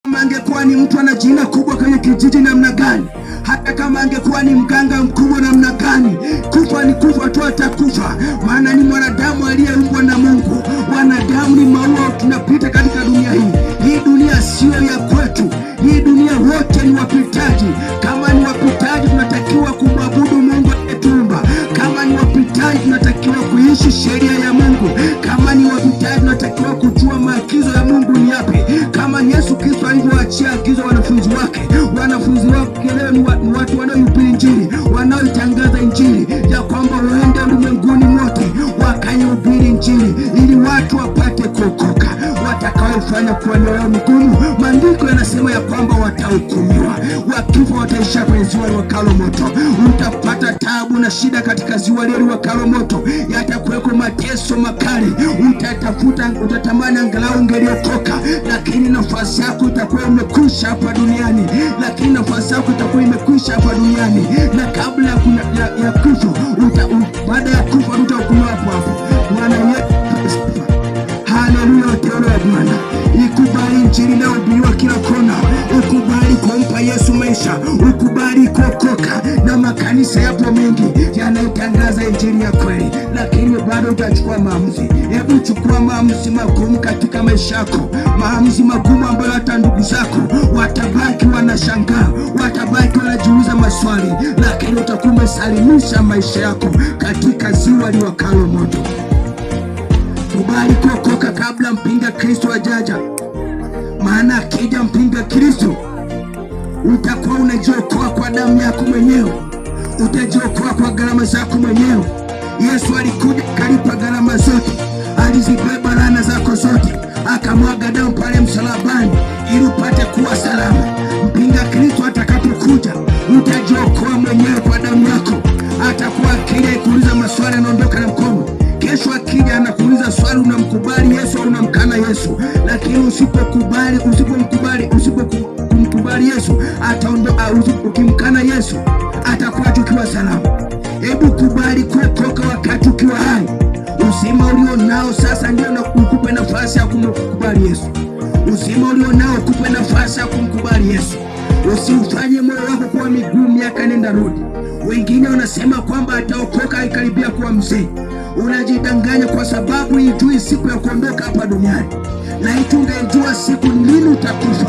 kama angekuwa ni mtu ana jina kubwa kwenye kijiji namna gani, hata kama angekuwa ni mganga mkubwa namna gani, kufa ni kufa tu, atakufa. Maana ni mwanadamu aliyeumbwa na Mungu. Wanadamu ni maua, tunapita katika dunia hii. Hii dunia sio ya kwetu. Hii dunia wote ni wapitaji. Kama ni wapitaji, tunatakiwa kumwabudu Mungu aliyetuumba. Kama ni wapitaji, tunatakiwa kuishi sheria ya Mungu. Kama ni wapitaji, tunatakiwa kujua maagizo ya Mungu ni yapi. Kama Yesu Kristo alivyoachia agizo wanafunzi wake leo ni watu wanaohubiri Injili, wanaoitangaza Injili ya kwamba waende ulimwenguni mote wakaihubiri Injili ili watu wapate kuokoka. Watakaofanya kuwa mioyo migumu, maandiko yanasema ya kwamba watahukumiwa. Wakifa wataisha kwenye ziwa liwakalo moto. Utapata taabu na shida katika ziwa liwakalo moto. Yatakuweko mateso makali. Utatamani angalau ungeliokoka, lakini nafasi yako itakuwa imekwisha hapa duniani. Na kabla ya kifo, baada ya kufa utahukumiwa hapo hapo. Bwana Yesu, haleluya, wateule wa Bwana. Ikubali Injili inayohubiriwa kila kona. Ukubali kumpa Yesu maisha. Ukubali kuokoka. Na makanisa yapo mengi yanayotangaza Injili ya kweli, lakini bado utachukua maamuzi. Hebu chukua maamuzi magumu katika maisha yako, maamuzi magumu ambayo hata ndugu zako watabaki wanashangaa, watabaki wanajiuliza maswali, lakini utakuwa umesalimisha maisha yako katika ziwa liwakalo moto. Kubali kuokoka kabla mpinga Kristo ajaja. Maana akija mpinga Kristo, utakuwa unajiokoa kwa damu yako mwenyewe. Utajiokoa kwa gharama zako mwenyewe. Yesu alikuja kalipa gharama zote. Alizibeba laana zako zote, akamwaga damu pale msalabani ili upate kuwa salama. Mpinga Kristo atakapokuja, utajiokoa mwenyewe kwa damu yako. Atakuwa akija kuuliza maswali, anaondoka na mkono. Kesho akija anakuuliza swali, unamkubali Yesu au unamkana Yesu? Lakini usipomkubali Yesu ataondoka. Ukimkana Yesu atakuwa tukiwa salama. Hebu kubali kuokoka wakati ukiwa hai. Uzima ulio nao sasa ndio ukupe nafasi ya kumkubali Yesu. Uzima ulio nao ukupe nafasi ya kumkubali Yesu. Usifanye moyo wako kuwa migumu miaka nenda rudi. Wengine wanasema kwamba ataokoka ikaribia kuwa mzee. Unajidanganya, kwa sababu hujui siku ya kuondoka hapa duniani. Na ungejua siku ni lini utakufa,